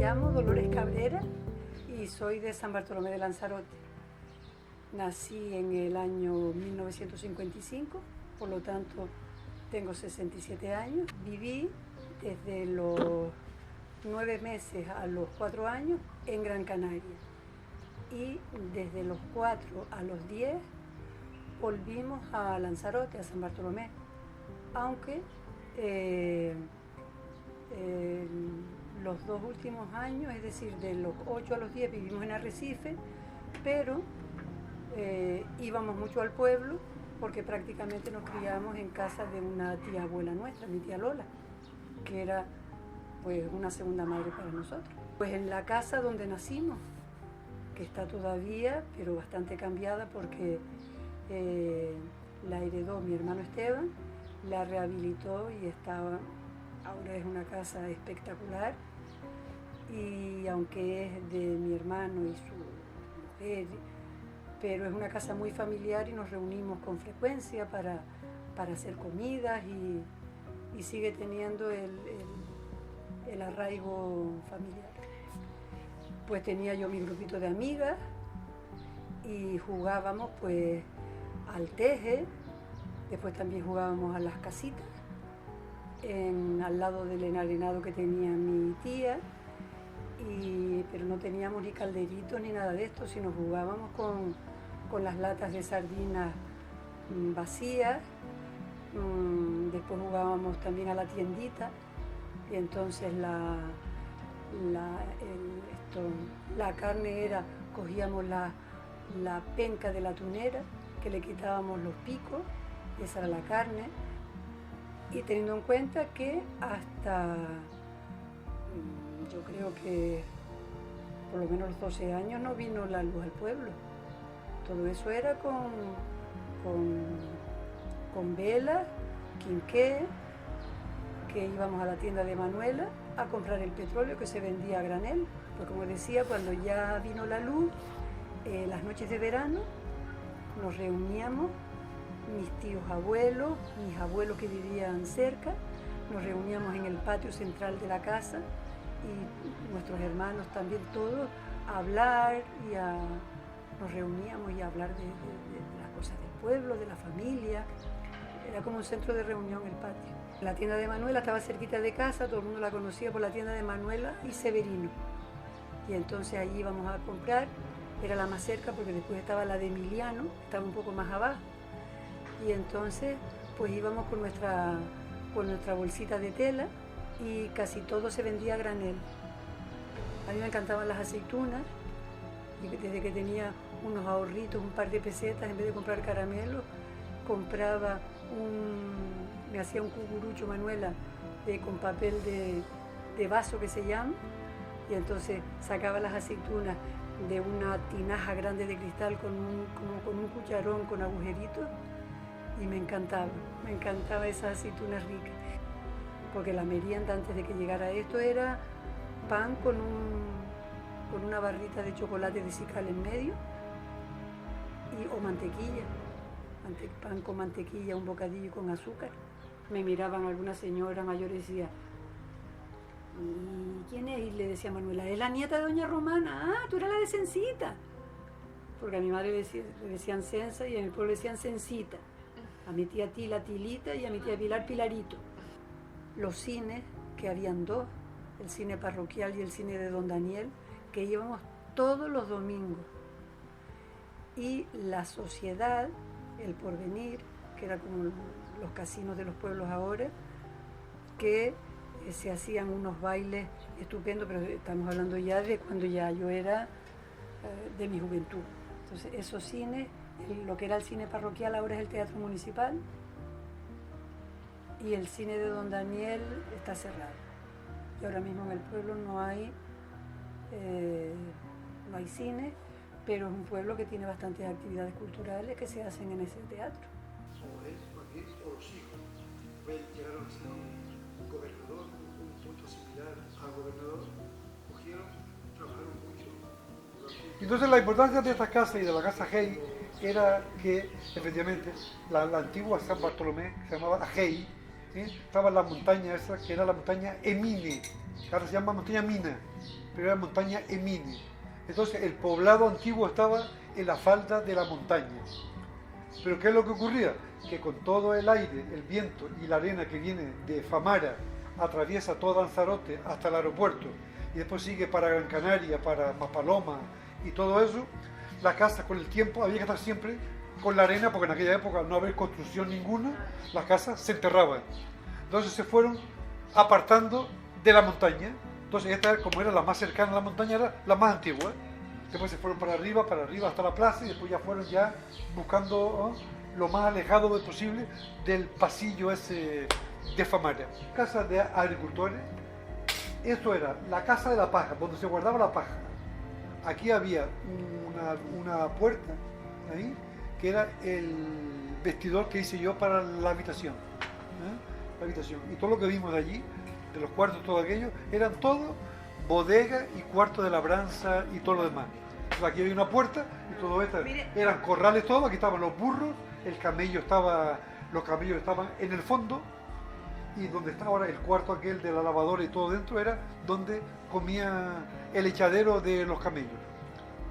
llamo Dolores Cabrera y soy de San Bartolomé de Lanzarote. Nací en el año 1955, por lo tanto tengo 67 años. Viví desde los 9 meses a los 4 años en Gran Canaria y desde los 4 a los 10 volvimos a Lanzarote, a San Bartolomé, aunque los 2 últimos años, es decir, de los 8 a los 10 vivimos en Arrecife, pero íbamos mucho al pueblo porque prácticamente nos criamos en casa de una tía abuela nuestra, mi tía Lola, que era pues una segunda madre para nosotros. Pues en la casa donde nacimos, que está todavía, pero bastante cambiada porque la heredó mi hermano Esteban, la rehabilitó y ahora es una casa espectacular. Y aunque es de mi hermano y su mujer, pero es una casa muy familiar y nos reunimos con frecuencia para hacer comidas y sigue teniendo el arraigo familiar. Pues tenía yo mi grupito de amigas y jugábamos pues al teje, después también jugábamos a las casitas, al lado del enarenado que tenía mi tía, pero no teníamos ni calderitos ni nada de esto, sino jugábamos con las latas de sardinas vacías. Después jugábamos también a la tiendita y entonces la carne era, cogíamos la penca de la tunera, que le quitábamos los picos, esa era la carne, y teniendo en cuenta que hasta yo creo que por lo menos los 12 años no vino la luz al pueblo. Todo eso era con velas, quinqué, que íbamos a la tienda de Manuela a comprar el petróleo que se vendía a granel. Pues como decía, cuando ya vino la luz, las noches de verano nos reuníamos, mis tíos abuelos, mis abuelos que vivían cerca, nos reuníamos en el patio central de la casa y nuestros hermanos también todos a hablar nos reuníamos y a hablar de las cosas del pueblo, de la familia. Era como un centro de reunión el patio. La tienda de Manuela estaba cerquita de casa, todo el mundo la conocía por la tienda de Manuela y Severino. Y entonces allí íbamos a comprar, era la más cerca porque después estaba la de Emiliano, estaba un poco más abajo. Y entonces pues íbamos con nuestra bolsita de tela y casi todo se vendía a granel. A mí me encantaban las aceitunas y desde que tenía unos ahorritos, un par de pesetas, en vez de comprar caramelos, me hacía un cucurucho Manuela con papel de vaso que se llama, y entonces sacaba las aceitunas de una tinaja grande de cristal con un cucharón con agujeritos y me encantaba esas aceitunas ricas, porque la merienda antes de que llegara esto era pan con una barrita de chocolate de Cical en medio o mantequilla, pan con mantequilla, un bocadillo con azúcar. Me miraban algunas señoras mayores y decía, ¿y quién es? Y le decía a Manuela, es la nieta de doña Romana. Ah, tú eras la de Cencita. Porque a mi madre le decían Censa y en el pueblo le decían Cencita. A mi tía Tila, Tilita, y a mi tía Pilar, Pilarito. Los cines, que habían 2, el cine parroquial y el cine de Don Daniel, que íbamos todos los domingos. Y la Sociedad, el Porvenir, que era como los casinos de los pueblos ahora, que se hacían unos bailes estupendos, pero estamos hablando ya de cuando ya yo era de mi juventud. Entonces esos cines, lo que era el cine parroquial ahora es el Teatro Municipal, y el cine de Don Daniel está cerrado. Y ahora mismo en el pueblo no hay cine, pero es un pueblo que tiene bastantes actividades culturales que se hacen en ese teatro. O los hijos llegaron a ser un gobernador, un punto similar al gobernador, trabajaron mucho. Entonces la importancia de esta casa y de la casa Hey era que efectivamente la antigua San Bartolomé, que se llamaba Hey, ¿sí? Estaba en la montaña esa, que era la montaña Emine, que ahora se llama montaña Mina, pero era montaña Emine. Entonces el poblado antiguo estaba en la falda de la montaña. Pero ¿qué es lo que ocurría? Que con todo el aire, el viento y la arena que viene de Famara, atraviesa todo Lanzarote hasta el aeropuerto y después sigue para Gran Canaria, para Maspaloma y todo eso, la casa con el tiempo había que estar siempre con la arena, porque en aquella época no había construcción ninguna, las casas se enterraban. Entonces se fueron apartando de la montaña. Entonces esta, como era la más cercana a la montaña, era la más antigua. Después se fueron para arriba hasta la plaza, y después ya fueron ya buscando lo más alejado posible del pasillo ese de Famara. Casa de agricultores. Esto era la casa de la paja, donde se guardaba la paja. Aquí había una puerta ahí, que era el vestidor que hice yo para la habitación. La habitación. Y todo lo que vimos de allí, de los cuartos, todo aquello, eran todo bodega y cuarto de labranza y todo lo demás. Entonces aquí había una puerta y todo esto eran corrales todos, aquí estaban los burros, los camellos estaban en el fondo, y donde está ahora el cuarto aquel de la lavadora y todo dentro era donde comía el echadero de los camellos.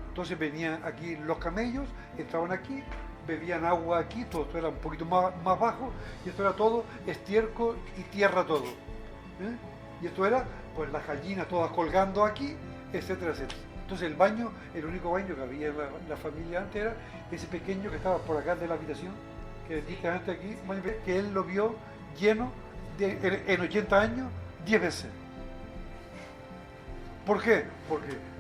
Entonces venían aquí los camellos, entraban aquí, bebían agua aquí, todo esto era un poquito más bajo, y esto era todo estiércol y tierra todo. Y esto era pues las gallinas todas colgando aquí, etcétera, etcétera. Entonces el baño, el único baño que había en la familia antes era ese pequeño que estaba por acá de la habitación, que dije antes aquí, que él lo vio lleno en 80 años 10 veces. ¿Por qué?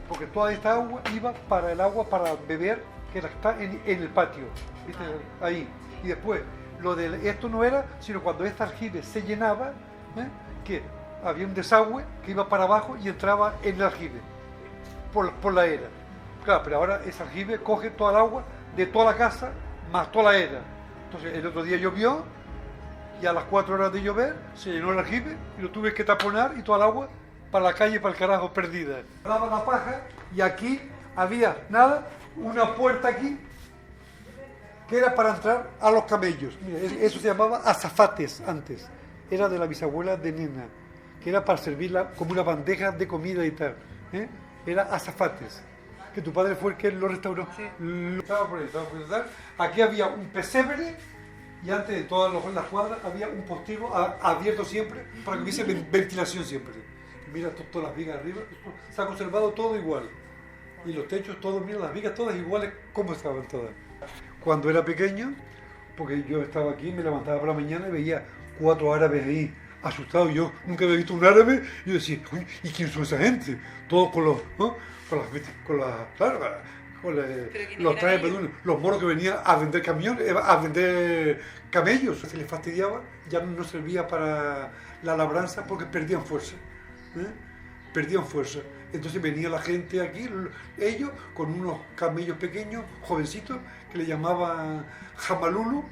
Porque toda esta agua iba para el agua para beber, que está en el patio, ¿viste? Ahí. Y después, esto no era, sino cuando este aljibe se llenaba, que había un desagüe que iba para abajo y entraba en el aljibe, por la era. Claro, pero ahora ese aljibe coge toda el agua de toda la casa, más toda la era. Entonces el otro día llovió, y a las 4 horas de llover se llenó el aljibe y lo tuve que taponar, y toda el agua para la calle, para el carajo, perdida. Daba la paja y aquí había, una puerta aquí que era para entrar a los camellos. Mira, eso se llamaba azafates antes. Era de la bisabuela de Nena, que era para servirla como una bandeja de comida y tal. Era azafates, que tu padre fue el que lo restauró. Sí. Estaba por ahí. Aquí había un pesebre, y antes de todas las cuadras había un postigo abierto siempre para que hubiese ventilación siempre. Mira todas las vigas arriba, se ha conservado todo igual. Y los techos todos, mira las vigas todas iguales como estaban todas. Cuando era pequeño, porque yo estaba aquí, me levantaba por la mañana y veía 4 árabes ahí, asustados. Yo nunca había visto un árabe, y yo decía, ¿y quién son esa gente? Todos con los trajes, los moros que venían a vender camiones, a vender camellos. Se les fastidiaba, ya no servía para la labranza porque perdían fuerza. Perdían fuerza. Entonces venía la gente aquí, ellos con unos camellos pequeños, jovencitos, que le llamaban jamalulu,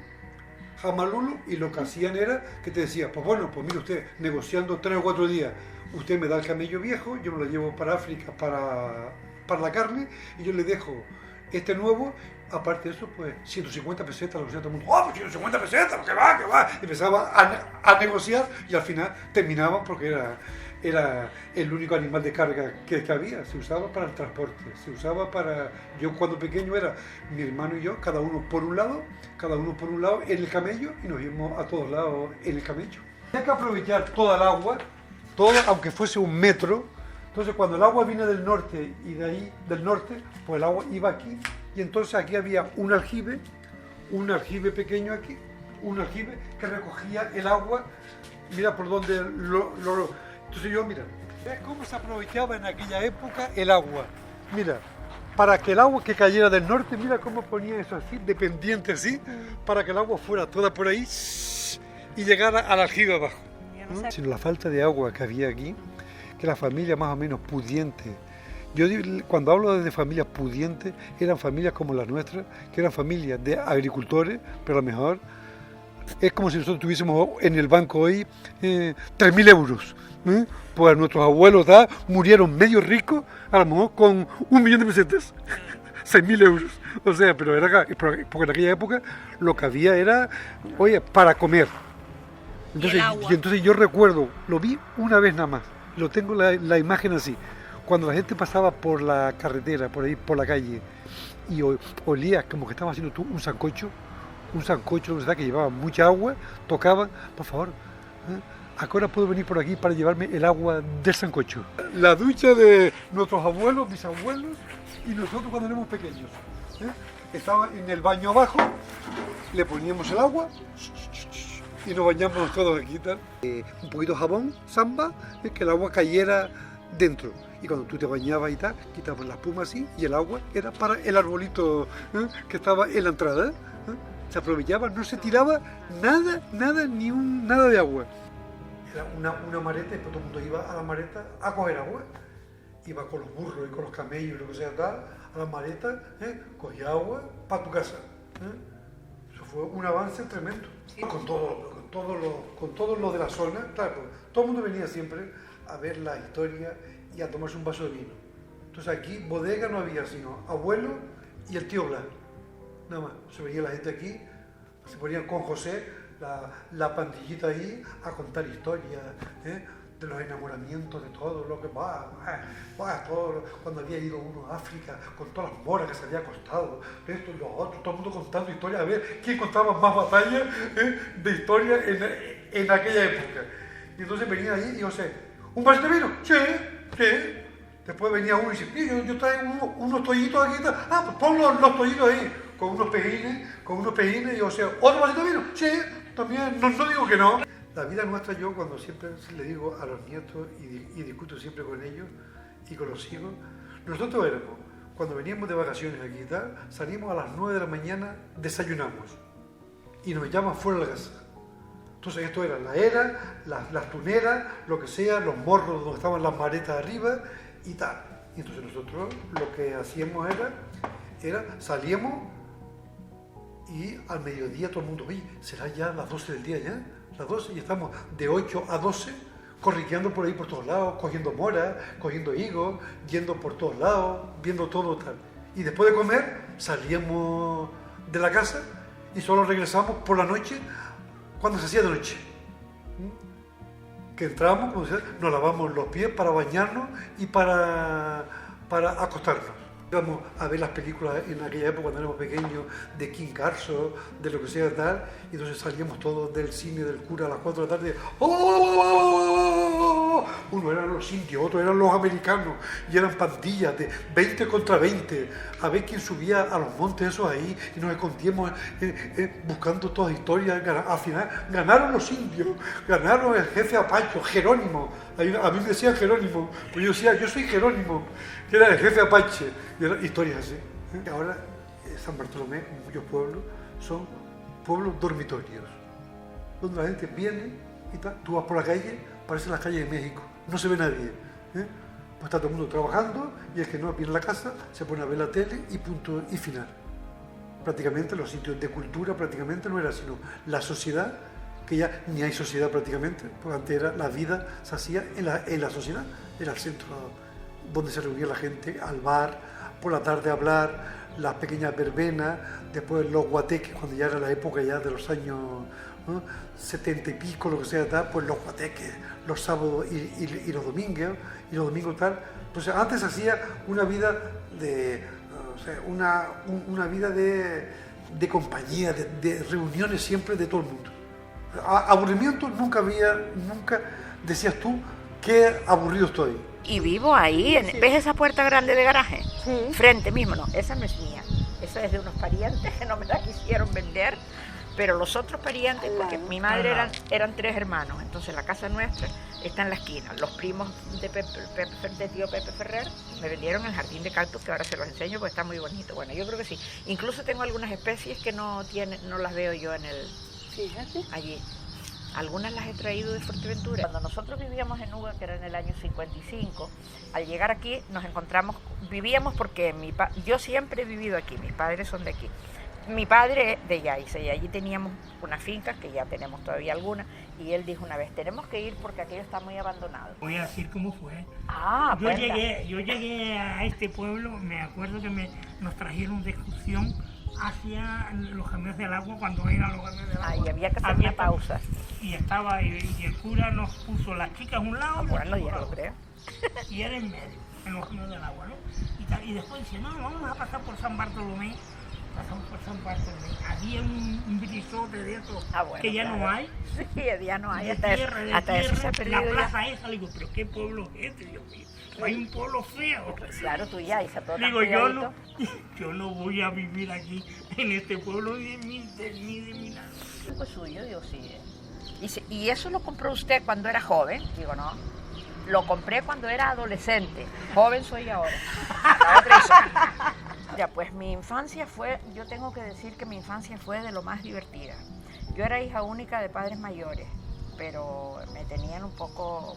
y lo que hacían era que te decía, pues bueno, pues mire usted, negociando 3 o 4 días, usted me da el camello viejo, yo me lo llevo para África para la carne, y yo le dejo este nuevo, aparte de eso, pues 150 pesetas, lo que sea, todo el mundo, ¡oh, 150 pesetas, que va! Empezaba a negociar, y al final terminaba, porque era el único animal de carga que había. Se usaba para el transporte, yo cuando pequeño era mi hermano y yo, cada uno por un lado en el camello, y nos íbamos a todos lados en el camello. Hay que aprovechar toda el agua, aunque fuese 1 metro. Entonces cuando el agua viene del norte, y de ahí del norte, pues el agua iba aquí, y entonces aquí había un aljibe pequeño aquí, un aljibe que recogía el agua, mira por donde entonces yo, mira, ¿ves cómo se aprovechaba en aquella época el agua? Mira, para que el agua que cayera del norte, mira cómo ponía eso así, de pendiente así, para que el agua fuera toda por ahí y llegara al aljibe abajo. Sino la falta de agua que había aquí, que la familia más o menos pudiente, yo digo, cuando hablo de familias pudientes, eran familias como las nuestras, que eran familias de agricultores, pero a lo mejor es como si nosotros tuviésemos en el banco hoy 3.000 euros. Pues nuestros abuelos murieron medio ricos, a lo mejor con 1 millón de pesetas, 6.000 euros. O sea, pero era porque en aquella época lo que había era, para comer. Entonces yo recuerdo, lo vi una vez nada más, lo tengo la imagen así. cuando la gente pasaba por la carretera, por ahí, por la calle, y olía como que estaba haciendo tú un sancocho, ¿verdad? Que llevaba mucha agua, tocaban, por favor, ¿a qué hora puedo venir por aquí para llevarme el agua del sancocho? La ducha de nuestros abuelos, mis abuelos y nosotros cuando éramos pequeños. Estaba en el baño abajo, le poníamos el agua y nos bañamos todos aquí, tal. Un poquito de jabón, samba, que el agua cayera dentro. Y cuando tú te bañabas y tal, quitabas la espuma así y el agua era para el arbolito que estaba en la entrada. Se aprovechaba, no se tiraba nada, nada de agua. Era una mareta y todo el mundo iba a la mareta a coger agua. Iba con los burros y con los camellos y lo que sea tal, a la mareta, cogía agua para tu casa. Eso fue un avance tremendo. Sí. Con todos los de la zona, claro, pues, todo el mundo venía siempre a ver la historia y a tomarse un vaso de vino. Entonces aquí bodega no había, sino abuelo y el tío Blas. Nada más, se venía la gente aquí, se ponían con José, la pandillita ahí, a contar historias, de los enamoramientos, de todo lo que todo, cuando había ido uno a África, con todas las moras que se había acostado, esto y lo otro, todo el mundo contando historias, a ver quién contaba más batallas de historia en aquella época. Y entonces venía ahí y José, ¿un vaso de vino? Sí. Después venía uno y dice, yo traigo unos tollitos aquí, pues pon los tollitos ahí, con unos pejines, y José, ¿otro vasito de vino? Sí, también, no digo que no. La vida nuestra, yo cuando siempre le digo a los nietos y discuto siempre con ellos y con los hijos, nosotros éramos, cuando veníamos de vacaciones aquí y tal, salimos a las 9 de la mañana, desayunamos y nos llaman fuera de la casa. Entonces esto era la era, las tuneras, lo que sea, los morros donde estaban las maretas arriba y tal. Y entonces nosotros lo que hacíamos era salíamos y al mediodía todo el mundo, oye, será ya las 12 del día ya, las 12, y estamos de 8 a 12 corriqueando por ahí por todos lados, cogiendo moras, cogiendo higos, yendo por todos lados, viendo todo tal. Y después de comer salíamos de la casa y solo regresamos por la noche cuando se hacía de noche. Que entrábamos, como decía, nos lavamos los pies para bañarnos y para acostarnos. Íbamos a ver las películas en aquella época cuando éramos pequeños, de King Carso, de lo que sea tal, y entonces salíamos todos del cine del cura a las 4 de la tarde. ¡Oh! Uno eran los indios, otros eran los americanos, y eran pandillas de 20 contra 20, a ver quién subía a los montes esos ahí, y nos escondíamos buscando todas historias. Al final ganaron los indios, ganaron el jefe Apache, Jerónimo. A mí me decían Jerónimo, pues yo decía, yo soy Jerónimo, que era el jefe Apache, y eran historias así. Ahora San Bartolomé, muchos pueblos, son pueblos dormitorios, donde la gente viene y tal, tú vas por la calle, parecen las calles de México, no se ve nadie. Pues está todo el mundo trabajando y el que no viene a la casa se pone a ver la tele y punto y final. Prácticamente los sitios de cultura prácticamente no era sino la sociedad, que ya ni hay sociedad prácticamente, porque antes era la vida se hacía en la sociedad, era el centro donde se reunía la gente, al bar, por la tarde a hablar, las pequeñas verbenas, después los guateques, cuando ya era la época ya de los años 70 y pico, lo que sea tal, pues los guateques, los sábados y los domingos tal. Pues antes se hacía una vida de, una vida de compañía, de reuniones siempre de todo el mundo. Aburrimiento nunca decías tú, qué aburrido estoy. Y vivo ahí, ¿ves esa puerta grande de garaje? Sí. Frente mismo, no, esa no es mía, esa es de unos parientes que no me la quisieron vender, pero los otros parientes, porque mi madre eran 3 hermanos, entonces la casa nuestra está en la esquina. Los primos de tío Pepe Ferrer me vendieron el jardín de cactus, que ahora se los enseño porque está muy bonito. Bueno, yo creo que sí. Incluso tengo algunas especies que no las veo yo allí. Algunas las he traído de Fuerteventura. Cuando nosotros vivíamos en Uga, que era en el año 55, al llegar aquí nos encontramos, vivíamos porque yo siempre he vivido aquí, mis padres son de aquí. Mi padre es de Yaiza y allí teníamos unas fincas, que ya tenemos todavía algunas, y él dijo una vez, tenemos que ir porque aquello está muy abandonado. Voy a decir cómo fue. Yo llegué a este pueblo, me acuerdo que nos trajeron de excursión hacia los caminos del agua, cuando eran los caminos del agua. Ahí había que hacer una pausa. Y estaba, y el cura nos puso las chicas a un lado. Bueno, ya lo creo. Y él en medio. en los caminos del agua, ¿no? Y después dice, no, vamos a pasar por San Bartolomé. Pasamos por San Bartolomé. Había un brisote de eso bueno, que ya claro. no hay. Sí, ya no hay, De hasta, tierra, de hasta eso tierra, se ha perdido la ya. plaza esa, digo, pero qué pueblo es este, Dios mío. No hay un pueblo feo. Claro, tú ya, hija, todo tan Digo, cuidadito. yo no voy a vivir aquí en este pueblo ni de mi nada. Pues suyo, digo, sí. Y eso lo compró usted cuando era joven, digo, no. Lo compré cuando era adolescente. Joven soy ahora. Acabo de crecer. Mira, pues mi infancia fue, yo tengo que decir que mi infancia fue de lo más divertida. Yo era hija única de padres mayores, pero me tenían un poco...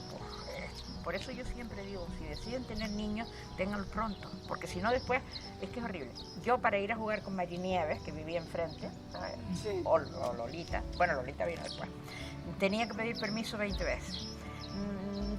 Por eso yo siempre digo, si deciden tener niños, ténganlos pronto, porque si no después es que es horrible. Yo para ir a jugar con Marinieves, que vivía enfrente, ¿sabes? Sí. O Lolita, bueno, Lolita vino después, tenía que pedir permiso 20 veces.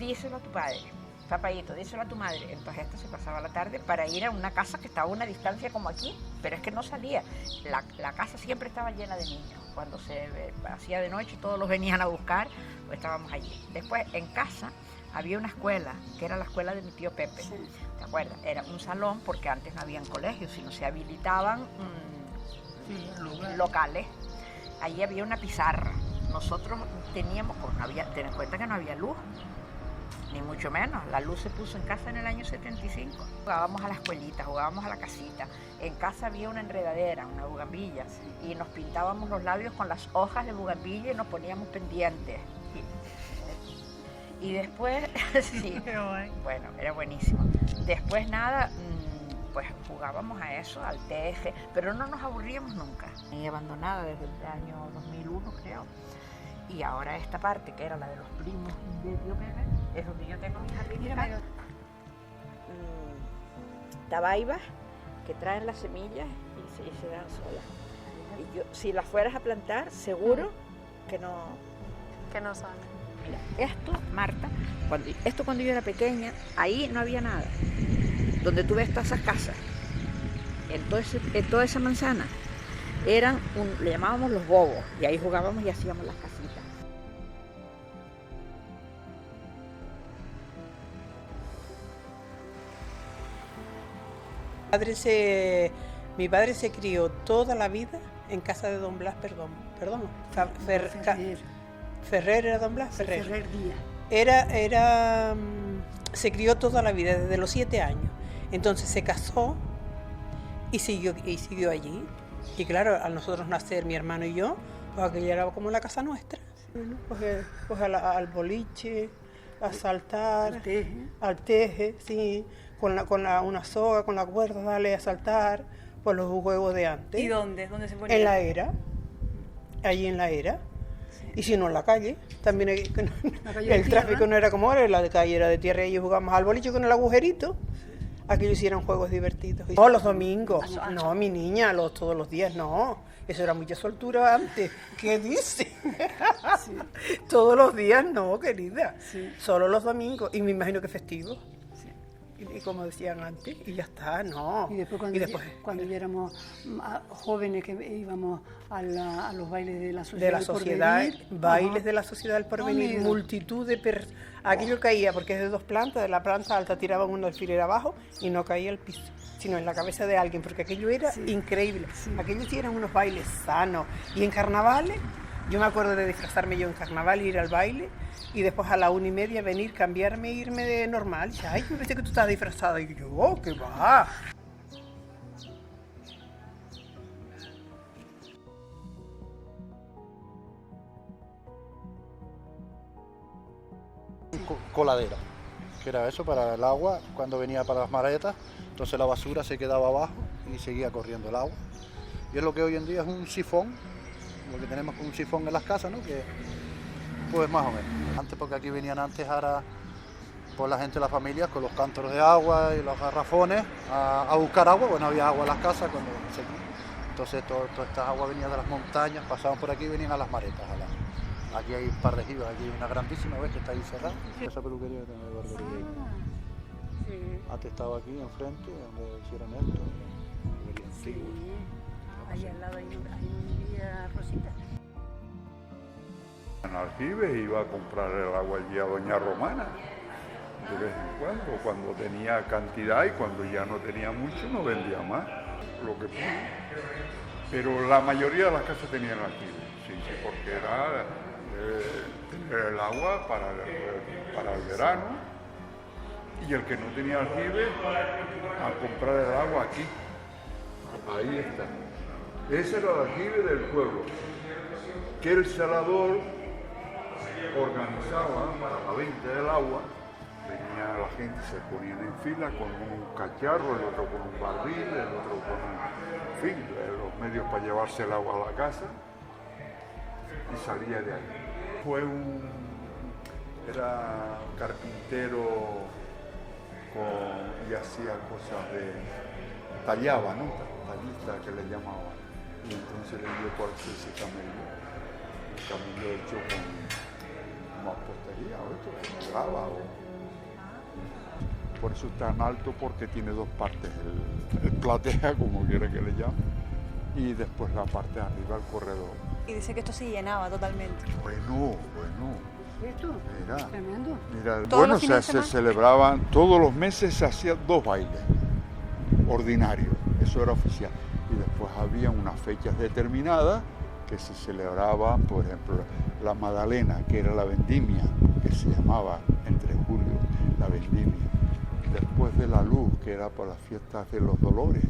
Díselo a tu padre, papayito, díselo a tu madre. Entonces esta se pasaba la tarde para ir a una casa que estaba a una distancia como aquí, pero es que no salía. La casa siempre estaba llena de niños. Cuando se hacía de noche todos los venían a buscar, pues estábamos allí. Después en casa había una escuela, que era la escuela de mi tío Pepe. Sí. ¿Te acuerdas? Era un salón porque antes no habían colegios, sino se habilitaban locales. Allí había una pizarra. Nosotros teníamos, pues no había, ten en cuenta que no había luz, ni mucho menos. La luz se puso en casa en el año 75. Jugábamos a la escuelita, jugábamos a la casita. En casa había una enredadera, una bugambilla, y nos pintábamos los labios con las hojas de bugambilla y nos poníamos pendientes. Y después, sí, bueno, era buenísimo. Después nada, pues jugábamos a eso, al teje, pero no nos aburríamos nunca. Y abandonada desde el año 2001, creo. Y ahora esta parte, que era la de los primos de tío Pepe, es donde yo tengo mis jardines. Tabaibas que traen las semillas y se dan solas. Y yo, si las fueras a plantar, seguro que no... Que no sale. Mira, esto, Marta, cuando yo era pequeña, ahí no había nada. Donde tú ves todas esas casas, en toda esa manzana, le llamábamos los bobos, y ahí jugábamos y hacíamos las casitas. Mi padre se crió toda la vida en casa de don Blas Ferrer era don Blas Ferrer. Ferrer Díaz. Se crió toda la vida, desde los 7 años. Entonces se casó y siguió allí. Y claro, al nosotros nacer, mi hermano y yo, pues aquello era como la casa nuestra. Pues al boliche, a saltar, al teje, sí, con una soga, con la cuerda, darle a saltar, pues los juegos de antes. ¿Y dónde? ¿Dónde se ponía? En la era, allí en la era. Y si no, en la calle, también el tráfico no era como ahora, la calle era de tierra y ellos jugábamos al boliche con el agujerito. Aquellos hicieron juegos divertidos. No, los domingos, no, mi niña, todos los días, no. Eso era mucha soltura antes. ¿Qué dice? Sí. Todos los días, no, querida. Sí. Solo los domingos, y me imagino que festivos. Y como decían antes, y ya está, no. Y después cuando ya éramos jóvenes, que íbamos a los bailes de la sociedad. De la sociedad, bailes de la sociedad del porvenir, multitud de aquello caía, porque es de 2 plantas, de la planta alta tiraban un alfiler abajo y no caía al piso, sino en la cabeza de alguien, porque aquello era increíble. Sí. Aquellos sí eran unos bailes sanos. Y en carnavales, yo me acuerdo de disfrazarme yo en carnaval, ir al baile, y después a la 1:30 venir, cambiarme e irme de normal. Y ay, yo pensé que tú estabas disfrazada. Y yo, oh, ¿qué va? Coladera, que era eso para el agua cuando venía para las maretas, entonces la basura se quedaba abajo y seguía corriendo el agua. Y es lo que hoy en día es un sifón, lo que tenemos con un sifón en las casas, ¿no? Que, pues más o menos. Antes, porque aquí venían antes ahora por la gente de las familias con los cántaros de agua y los garrafones a buscar agua, bueno, había agua en las casas cuando entonces toda esta agua venía de las montañas, pasaban por aquí y venían a las maretas. Aquí hay un par de jibas, aquí hay una grandísima, ¿ves? Que está ahí cerrada. Esa peluquería que tiene de barbería. Sí. Antes estaba aquí enfrente, donde hicieron esto. Sí. Ahí al lado hay un día Rosita. En Aljibes iba a comprar el agua allí a Doña Romana de vez en cuando tenía cantidad, y cuando ya no tenía mucho no vendía más, lo que pude. Pero la mayoría de las casas tenían aljibe, sí, porque era tener el agua para el verano, y el que no tenía aljibe, a comprar el agua aquí. Ahí está. Ese era el aljibe del pueblo, que el salador organizaba para la venta del agua. Venía la gente, se ponían en fila con un cacharro, el otro con un barril, el otro con en fin, los medios para llevarse el agua a la casa, y salía de ahí. Era carpintero y hacía cosas tallaba, ¿no? Tallista que le llamaban. Y entonces le dio por ese camello. Un camello hecho con mampostería o esto, con grava. Por eso es tan alto, porque tiene dos partes, el platea, como quiera que le llamen, y después la parte de arriba, el corredor. Y dice que esto se llenaba totalmente. Bueno. ¿Esto? Mira, Tremendo. bueno, se celebraban, todos los meses se hacían 2 bailes ordinarios, eso era oficial. Y después había unas fechas determinadas que se celebraban, por ejemplo, la Magdalena, que era la vendimia, que se llamaba entre julio, la vendimia. Después de la Luz, que era por las fiestas de los Dolores.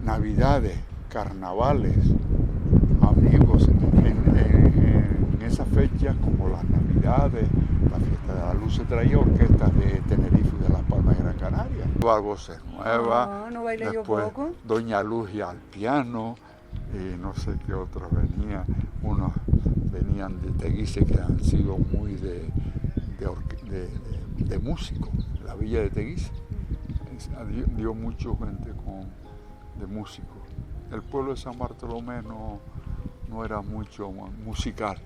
Navidades, carnavales, amigos, en esas fechas, como las Navidades, la fiesta de la Luz, se traía orquestas de Tenerife y de Las Palmas y Gran Canaria. Voces nuevas, no bailé después yo poco. Doña Luz y al piano, y no sé qué otros venían. Unos venían de Teguise, que han sido muy de músicos. La villa de Teguise dio mucha gente de músicos. El pueblo de San Bartolomé no era mucho musical.